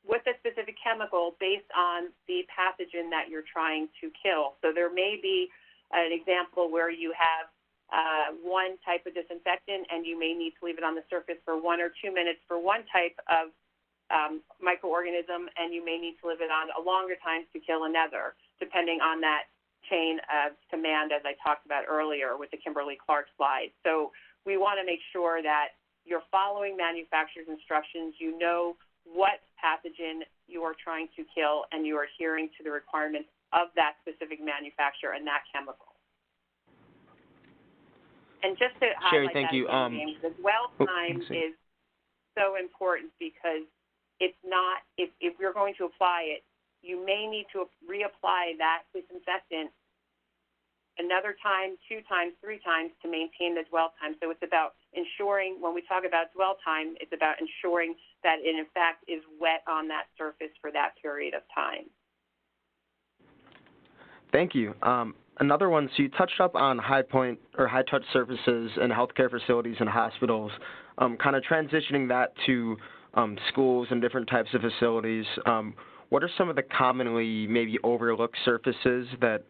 with a specific chemical based on the pathogen that you're trying to kill. So there may be an example where you have one type of disinfectant and you may need to leave it on the surface for 1 or 2 minutes for one type of microorganism, and you may need to leave it on a longer time to kill another, depending on that chain of command, as I talked about earlier with the Kimberly-Clark slide. So we want to make sure that you're following manufacturer's instructions, you know what pathogen you are trying to kill, and you are adhering to the requirements of that specific manufacturer and that chemical. And just to Sherry, highlight thank that you. again, James, the dwell time is so important because it's not, if you're going to apply it, you may need to reapply that disinfectant another time, 2 times, 3 times to maintain the dwell time. So it's about ensuring, when we talk about dwell time, it's about ensuring that it in fact is wet on that surface for that period of time. Thank you. Another one, so you touched up on high point or high touch surfaces in healthcare facilities and hospitals, kind of transitioning that to schools and different types of facilities. What are some of the commonly maybe overlooked surfaces that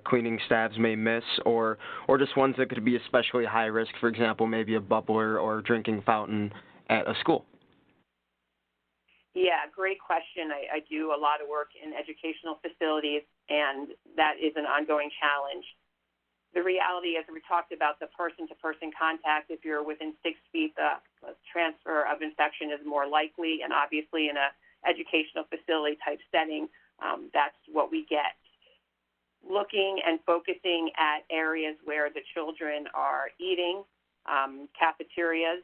cleaning staffs may miss, or just ones that could be especially high risk, for example, maybe a bubbler or drinking fountain at a school? Yeah, great question. I do a lot of work in educational facilities, and that is an ongoing challenge. The reality, as we talked about, the person-to-person contact, if you're within 6 feet, the transfer of infection is more likely, and obviously in a educational facility type setting, that's what we get. Looking and focusing at areas where the children are eating, cafeterias,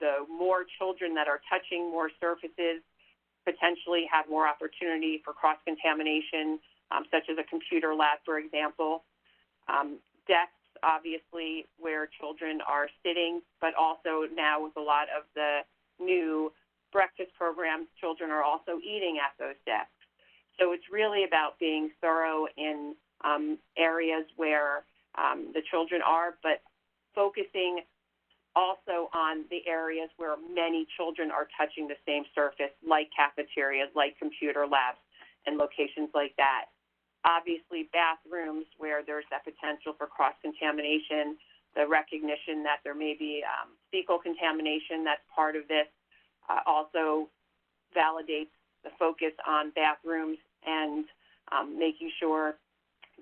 the more children that are touching more surfaces potentially have more opportunity for cross-contamination, such as a computer lab, for example. Desks, obviously, where children are sitting, but also now with a lot of the new breakfast programs, children are also eating at those desks. So it's really about being thorough in areas where the children are, but focusing also on the areas where many children are touching the same surface, like cafeterias, like computer labs, and locations like that. Obviously, bathrooms where there's that potential for cross-contamination, the recognition that there may be fecal contamination that's part of this also validates the focus on bathrooms and making sure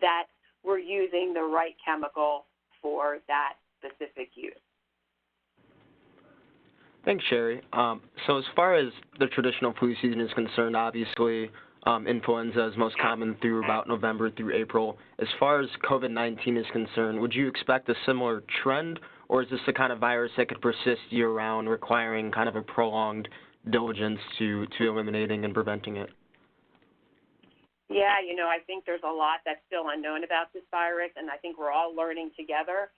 that we're using the right chemical for that specific use. Thanks, Sherry. So as far as the traditional flu season is concerned, obviously influenza is most common through about November through April. As far as COVID-19 is concerned, would you expect a similar trend, or is this the kind of virus that could persist year-round, requiring kind of a prolonged diligence to eliminating and preventing it? Yeah, I think there's a lot that's still unknown about this virus, and I think we're all learning together.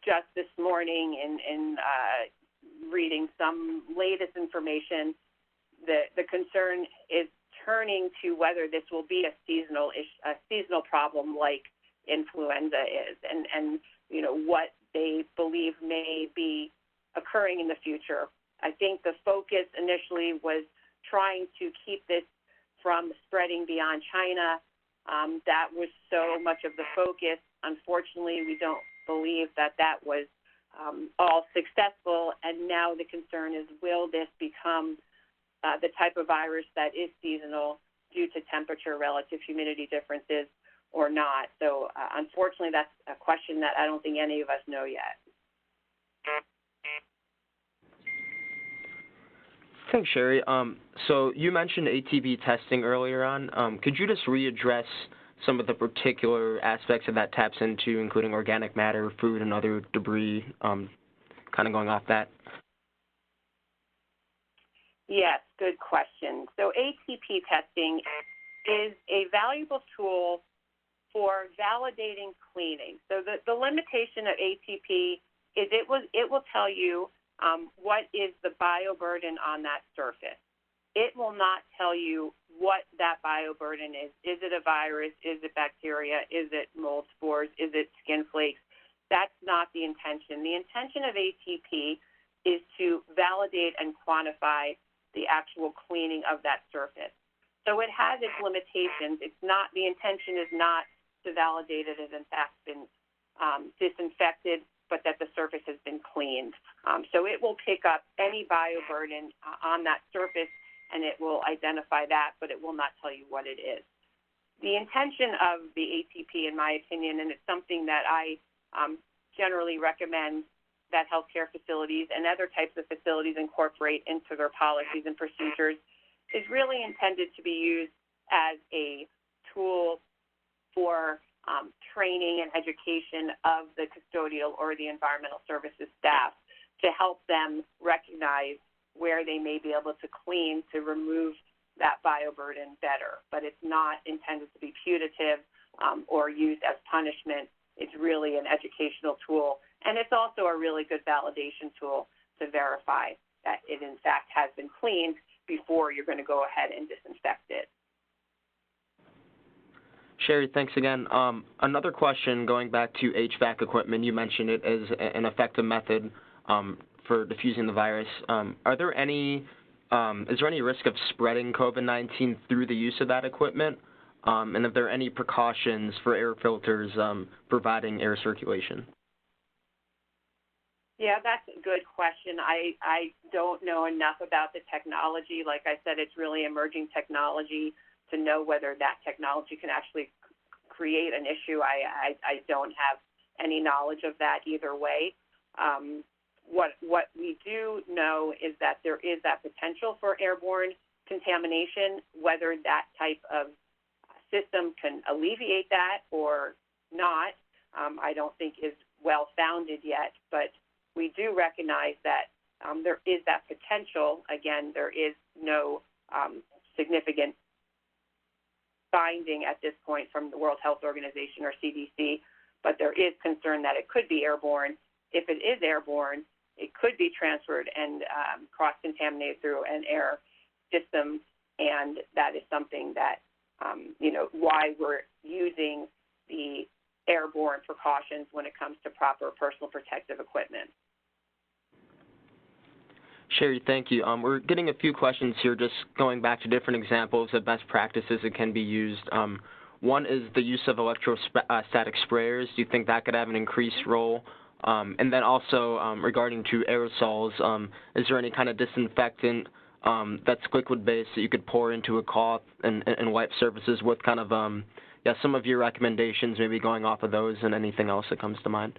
Just this morning in reading some latest information, the concern is turning to whether this will be a seasonal problem like influenza is, and what they believe may be occurring in the future. I think the focus initially was trying to keep this from spreading beyond China. That was so much of the focus. Unfortunately, we don't believe that was all successful, and now the concern is, will this become the type of virus that is seasonal due to temperature, relative humidity differences, or not? So unfortunately, that's a question that I don't think any of us know yet. Thanks, Sherry. So you mentioned ATV testing earlier on. Could you just readdress some of the particular aspects of that taps into, including organic matter, food, and other debris, kind of going off that? Yes, good question. So ATP testing is a valuable tool for validating cleaning. So the limitation of ATP is it will tell you what is the bioburden on that surface. It will not tell you what that bioburden is. Is it a virus? Is it bacteria? Is it mold spores? Is it skin flakes? That's not the intention. The intention of ATP is to validate and quantify the actual cleaning of that surface. So it has its limitations. It's not, the intention is not to validate it has in fact been disinfected, but that the surface has been cleaned. So it will pick up any bioburden on that surface, and it will identify that, but it will not tell you what it is. The intention of the ATP, in my opinion, and it's something that I generally recommend that healthcare facilities and other types of facilities incorporate into their policies and procedures, is really intended to be used as a tool for training and education of the custodial or the environmental services staff to help them recognize where they may be able to clean to remove that bioburden better. But it's not intended to be putative or used as punishment. It's really an educational tool, and it's also a really good validation tool to verify that it in fact has been cleaned before you're going to go ahead and disinfect it. Sherry, thanks again. Another question going back to HVAC equipment, you mentioned it as an effective method for diffusing the virus. Is there any risk of spreading COVID-19 through the use of that equipment? And if there are any precautions for air filters providing air circulation? Yeah, that's a good question. I don't know enough about the technology. Like I said, it's really emerging technology to know whether that technology can actually create an issue. I don't have any knowledge of that either way. What we do know is that there is that potential for airborne contamination. Whether that type of system can alleviate that or not, I don't think is well-founded yet, but we do recognize that there is that potential. Again, there is no significant finding at this point from the World Health Organization or CDC, but there is concern that it could be airborne. If it is airborne, it could be transferred and cross-contaminated through an air system, and that is something that, why we're using the airborne precautions when it comes to proper personal protective equipment. Sherry, thank you. We're getting a few questions here, just going back to different examples of best practices that can be used. One is the use of electrostatic sprayers. Do you think that could have an increased role? And then also regarding to aerosols, is there any kind of disinfectant that's liquid-based that you could pour into a cloth and wipe surfaces with? Kind of some of your recommendations, maybe going off of those, and anything else that comes to mind?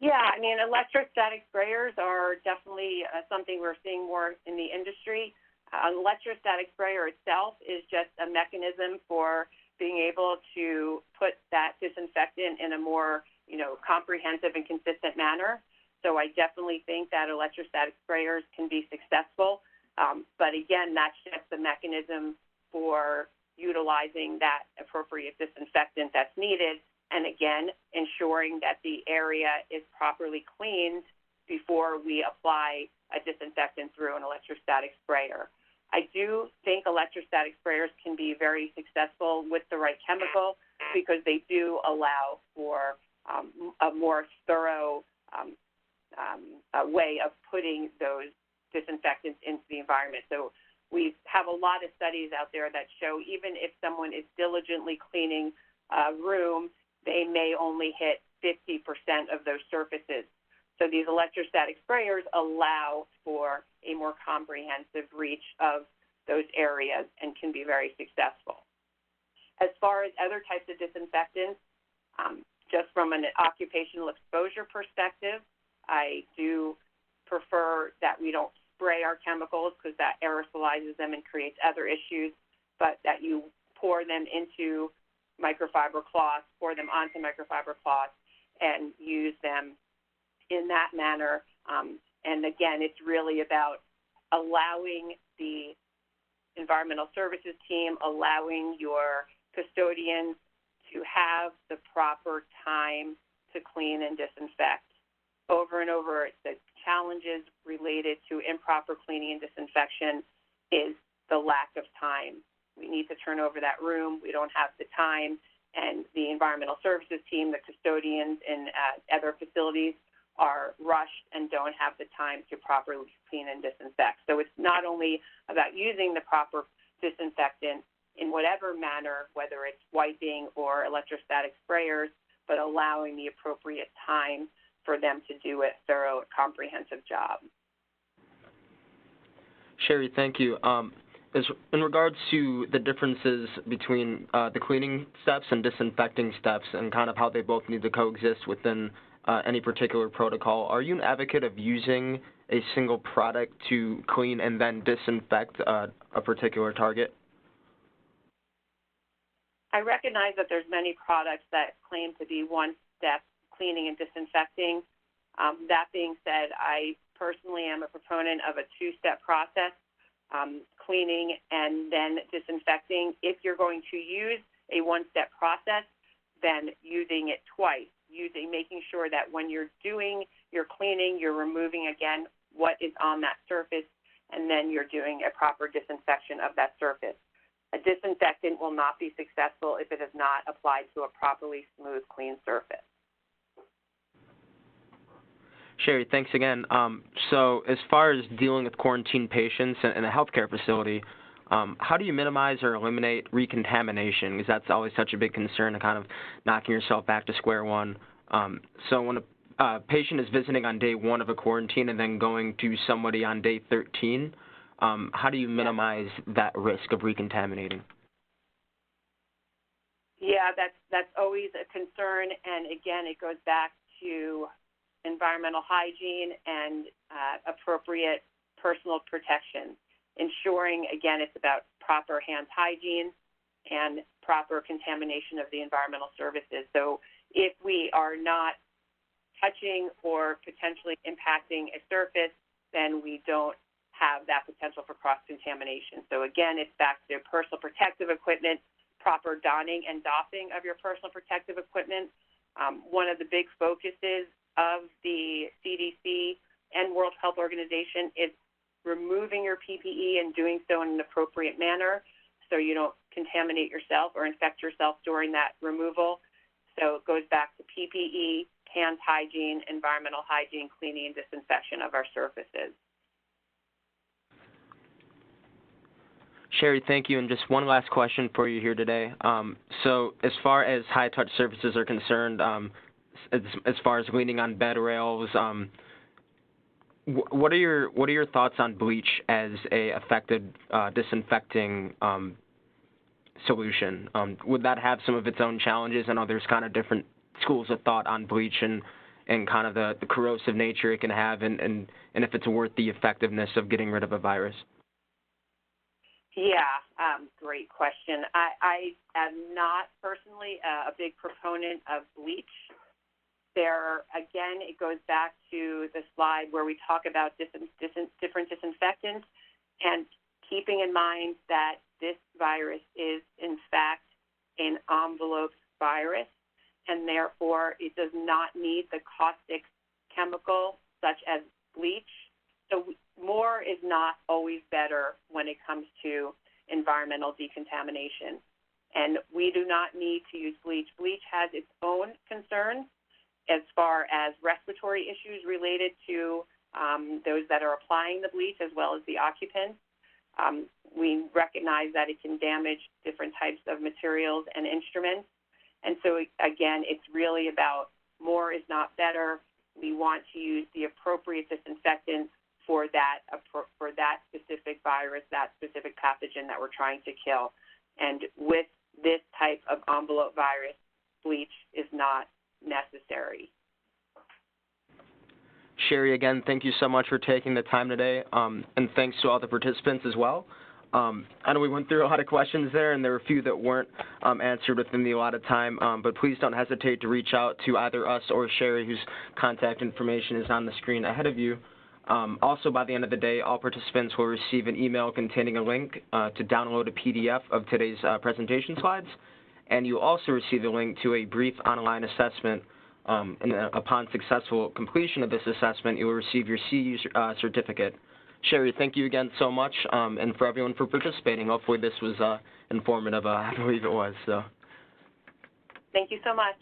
Yeah, I mean, electrostatic sprayers are definitely something we're seeing more in the industry. An electrostatic sprayer itself is just a mechanism for being able to put that disinfectant in a more, comprehensive and consistent manner. So I definitely think that electrostatic sprayers can be successful. But again, that's just the mechanism for utilizing that appropriate disinfectant that's needed. And again, ensuring that the area is properly cleaned before we apply a disinfectant through an electrostatic sprayer. I do think electrostatic sprayers can be very successful with the right chemical because they do allow for a more thorough way of putting those disinfectants into the environment. So we have a lot of studies out there that show even if someone is diligently cleaning a room, they may only hit 50% of those surfaces. So these electrostatic sprayers allow for a more comprehensive reach of those areas and can be very successful. As far as other types of disinfectants, just from an occupational exposure perspective, I do prefer that we don't spray our chemicals because that aerosolizes them and creates other issues, but that you pour them into microfiber cloths, pour them onto microfiber cloths, and use them in that manner. And again, it's really about allowing the environmental services team, allowing your custodians to have the proper time to clean and disinfect. Over and over, the challenges related to improper cleaning and disinfection is the lack of time. We need to turn over that room. We don't have the time. And the environmental services team, the custodians in other facilities are rushed and don't have the time to properly clean and disinfect. So it's not only about using the proper disinfectant in whatever manner, whether it's wiping or electrostatic sprayers, but allowing the appropriate time for them to do a thorough, comprehensive job. Sherry, thank you. In regards to the differences between the cleaning steps and disinfecting steps and kind of how they both need to coexist within any particular protocol, are you an advocate of using a single product to clean and then disinfect a particular target? I recognize that there's many products that claim to be one-step cleaning and disinfecting. That being said, I personally am a proponent of a two-step process, cleaning and then disinfecting. If you're going to use a one-step process, then using it twice, making sure that when you're doing your cleaning, you're removing again what is on that surface, and then you're doing a proper disinfection of that surface. A disinfectant will not be successful if it is not applied to a properly smooth, clean surface. Sherry, thanks again. So as far as dealing with quarantine patients in a healthcare facility, how do you minimize or eliminate recontamination? Because that's always such a big concern, kind of knocking yourself back to square one. So when a patient is visiting on day 1 of a quarantine and then going to somebody on day 13, how do you minimize that risk of recontaminating? Yeah, that's always a concern, and again, it goes back to environmental hygiene and appropriate personal protection. Ensuring, again, it's about proper hand hygiene and proper contamination of the environmental services. So if we are not touching or potentially impacting a surface, then we don't have that potential for cross-contamination. So again, it's back to personal protective equipment, proper donning and doffing of your personal protective equipment. One of the big focuses of the CDC and World Health Organization is removing your PPE and doing so in an appropriate manner so you don't contaminate yourself or infect yourself during that removal. So it goes back to PPE, hand hygiene, environmental hygiene, cleaning and disinfection of our surfaces. Sherry, thank you. And just one last question for you here today. So as far as high-touch surfaces are concerned, as far as leaning on bed rails, what are your thoughts on bleach as a effective disinfecting solution? Would that have some of its own challenges? I know there's kind of different schools of thought on bleach and kind of the corrosive nature it can have and if it's worth the effectiveness of getting rid of a virus. Yeah, great question. I am not personally a big proponent of bleach. There, again, it goes back to the slide where we talk about different disinfectants and keeping in mind that this virus is, in fact, an envelope virus, and therefore it does not need the caustic chemical such as bleach. So more is not always better when it comes to environmental decontamination. And we do not need to use bleach. Bleach has its own concerns as far as respiratory issues related to those that are applying the bleach as well as the occupants. We recognize that it can damage different types of materials and instruments. And so, again, it's really about more is not better. We want to use the appropriate disinfectant for that specific virus, that specific pathogen that we're trying to kill. And with this type of envelope virus, bleach is not necessary. Sherry, again, thank you so much for taking the time today, and thanks to all the participants as well. I know we went through a lot of questions there, and there were a few that weren't answered within the allotted time, but please don't hesitate to reach out to either us or Sherry, whose contact information is on the screen ahead of you. Also, by the end of the day, all participants will receive an email containing a link to download a PDF of today's presentation slides. and you also receive a link to a brief online assessment. And upon successful completion of this assessment, you will receive your CU certificate. Sherry, thank you again so much, and for everyone for participating. Hopefully this was informative. I believe it was. So. Thank you so much.